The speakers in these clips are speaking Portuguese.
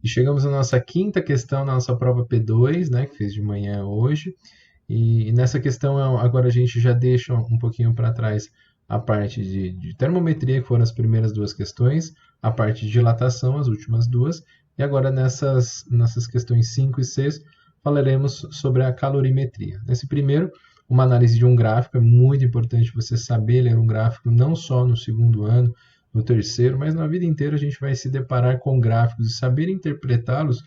E chegamos à nossa quinta questão na nossa prova P2, né, que fez de manhã hoje. E nessa questão, agora a gente já deixa um pouquinho para trás a parte de termometria, que foram as primeiras duas questões, a parte de dilatação, as últimas duas, e agora nessas questões 5 e 6, falaremos sobre a calorimetria. Nesse primeiro, uma análise de um gráfico, é muito importante você saber ler um gráfico, não só no segundo ano, no terceiro, mas na vida inteira a gente vai se deparar com gráficos e saber interpretá-los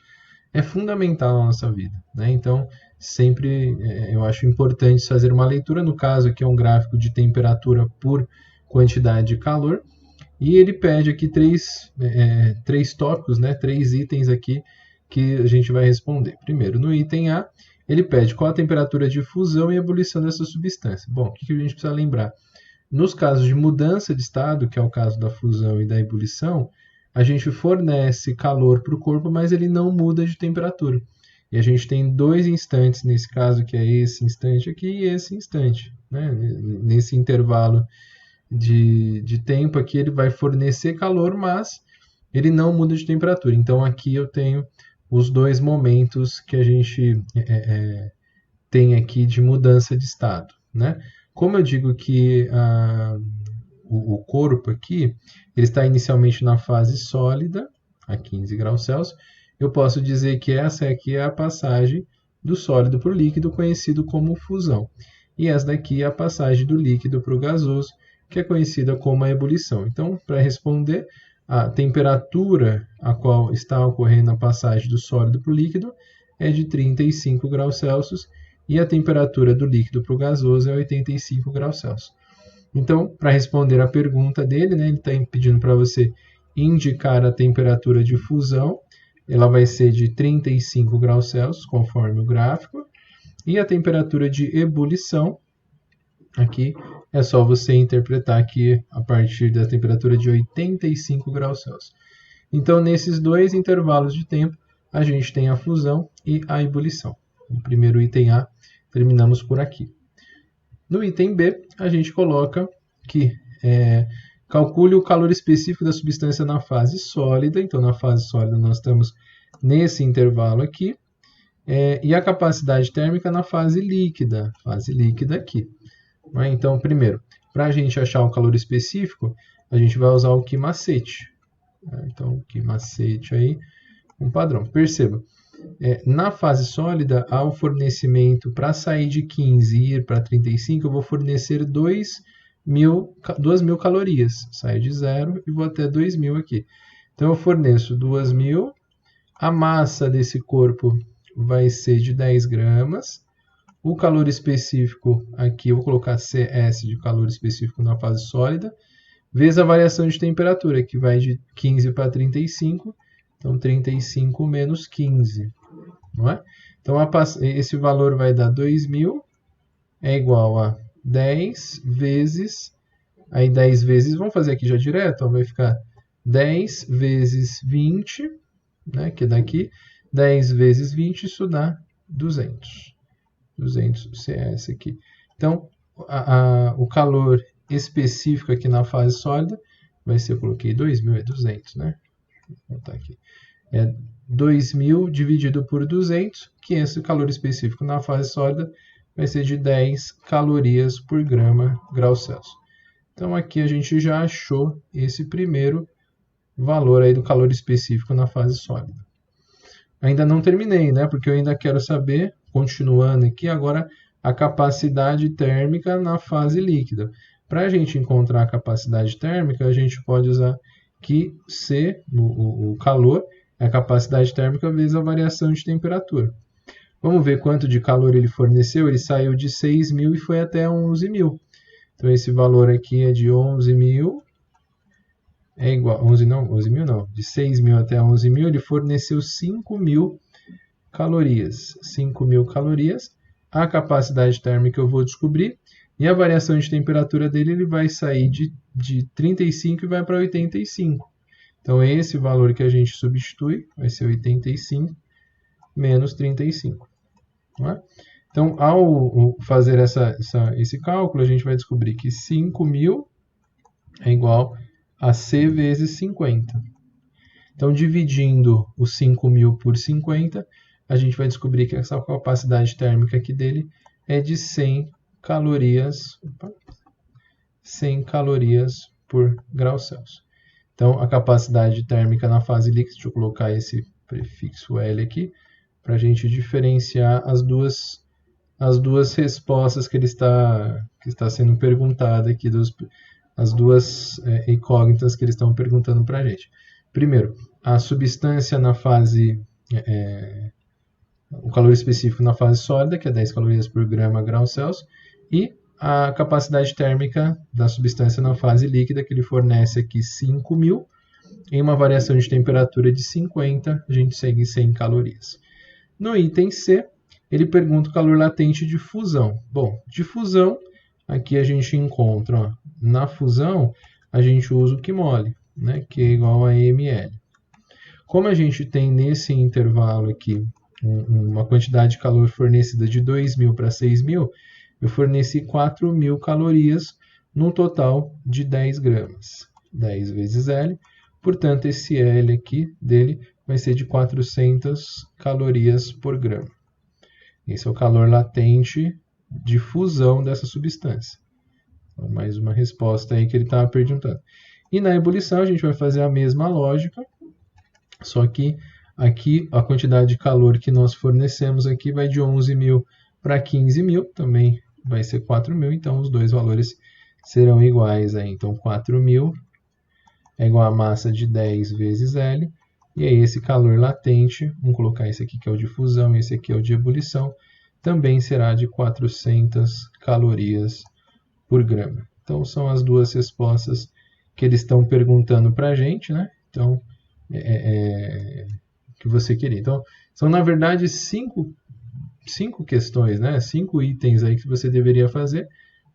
é fundamental na nossa vida, né? Então, sempre eu acho importante fazer uma leitura. No caso aqui é um gráfico de temperatura por quantidade de calor, e ele pede aqui três tópicos, né? Três itens aqui que a gente vai responder. Primeiro, no item A, ele pede qual a temperatura de fusão e ebulição dessa substância. Bom, o que a gente precisa lembrar? Nos casos de mudança de estado, que é o caso da fusão e da ebulição, a gente fornece calor para o corpo, mas ele não muda de temperatura. E a gente tem dois instantes nesse caso, que é esse instante aqui e esse instante, né? Nesse intervalo de tempo aqui, ele vai fornecer calor, mas ele não muda de temperatura. Então, aqui eu tenho os dois momentos que a gente tem aqui de mudança de estado, né? Como eu digo que o corpo aqui, ele está inicialmente na fase sólida, a 15 graus Celsius, eu posso dizer que essa aqui é a passagem do sólido para o líquido, conhecido como fusão. E essa daqui é a passagem do líquido para o gasoso, que é conhecida como a ebulição. Então, para responder, a temperatura a qual está ocorrendo a passagem do sólido para o líquido é de 35 graus Celsius e a temperatura do líquido para o gasoso é 85 graus Celsius. Então, para responder a pergunta dele, né, ele está pedindo para você indicar a temperatura de fusão. Ela vai ser de 35 graus Celsius, conforme o gráfico. E a temperatura de ebulição, aqui, é só você interpretar aqui a partir da temperatura de 85 graus Celsius. Então, nesses dois intervalos de tempo, a gente tem a fusão e a ebulição. No primeiro item A, terminamos por aqui. No item B, a gente coloca que calcule o calor específico da substância na fase sólida. Então, na fase sólida, nós estamos nesse intervalo aqui. E a capacidade térmica na fase líquida aqui. Então, primeiro, para a gente achar o calor específico, a gente vai usar o Q-macete. Então, o Q-macete aí, um padrão. Perceba, na fase sólida, há o fornecimento para sair de 15 e ir para 35, eu vou fornecer 2.000 calorias. Saio de 0 e vou até 2.000 aqui. Então, eu forneço 2.000. A massa desse corpo vai ser de 10 gramas. O calor específico aqui, eu vou colocar CS de calor específico na fase sólida, vezes a variação de temperatura, que vai de 15 para 35. Então, 35 menos 15. Não é? Então, esse valor vai dar 2.000, é igual a 10 vezes... Aí 10 vezes, vamos fazer aqui já direto, então vai ficar 10 vezes 20, né, que daqui, 10 vezes 20, isso dá 200. 200 CS aqui. Então, o calor específico aqui na fase sólida vai ser, eu coloquei 2.000, é 200, né? Vou botar aqui. É 2.000 dividido por 200, que esse calor específico na fase sólida vai ser de 10 calorias por grau Celsius. Então, aqui a gente já achou esse primeiro valor aí do calor específico na fase sólida. Ainda não terminei, né? Porque eu ainda quero saber, continuando aqui, agora a capacidade térmica na fase líquida. Para a gente encontrar a capacidade térmica, a gente pode usar que C, o calor, é a capacidade térmica vezes a variação de temperatura. Vamos ver quanto de calor ele forneceu. Ele saiu de 6.000 e foi até 11.000. Então, esse valor aqui é de 11.000, é igual, 11.000 não, de 6.000 até 11.000, ele forneceu 5.000 calorias. 5.000 calorias, a capacidade térmica eu vou descobrir, e a variação de temperatura dele, ele vai sair de 35 e vai para 85. Então, esse valor que a gente substitui vai ser 85 menos 35. Não é? Então, ao fazer esse cálculo, a gente vai descobrir que 5.000 é igual a C vezes 50. Então, dividindo os 5.000 por 50, a gente vai descobrir que essa capacidade térmica aqui dele é de 100 calorias por grau Celsius. Então, a capacidade térmica na fase líquida, deixa eu colocar esse prefixo L aqui, para a gente diferenciar as duas respostas que está sendo perguntada aqui, as duas incógnitas que eles estão perguntando para a gente. Primeiro, a substância na fase, o calor específico na fase sólida, que é 10 calorias por grau Celsius, e a capacidade térmica da substância na fase líquida, que ele fornece aqui 5.000, em uma variação de temperatura de 50, a gente segue 100 calorias. No item C, ele pergunta o calor latente de fusão. Bom, de fusão, aqui a gente encontra, ó, na fusão, a gente usa o QMOL, né, que é igual a ml. Como a gente tem nesse intervalo aqui uma quantidade de calor fornecida de 2.000 para 6.000, eu forneci 4.000 calorias, num total de 10 gramas. 10 vezes L, portanto, esse L aqui dele vai ser de 400 calorias por grama. Esse é o calor latente de fusão dessa substância. Então, mais uma resposta aí que ele estava perguntando. E na ebulição a gente vai fazer a mesma lógica, só que aqui a quantidade de calor que nós fornecemos aqui vai de 11.000 para 15.000, também vai ser 4.000, então os dois valores serão iguais aí. Então 4.000 é igual a massa de 10 vezes L, e aí esse calor latente, vamos colocar esse aqui que é o de fusão e esse aqui é o de ebulição, também será de 400 calorias por grama. Então são as duas respostas que eles estão perguntando para a gente, né? Então, que você queria. Então, são na verdade cinco questões, né? 5 itens aí que você deveria fazer.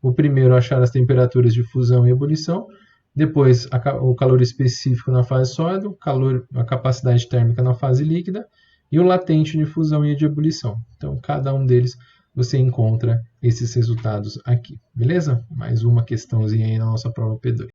O primeiro, achar as temperaturas de fusão e ebulição. Depois, o calor específico na fase sólida, a capacidade térmica na fase líquida e o latente de fusão e de ebulição. Então, cada um deles você encontra esses resultados aqui, beleza? Mais uma questãozinha aí na nossa prova P2.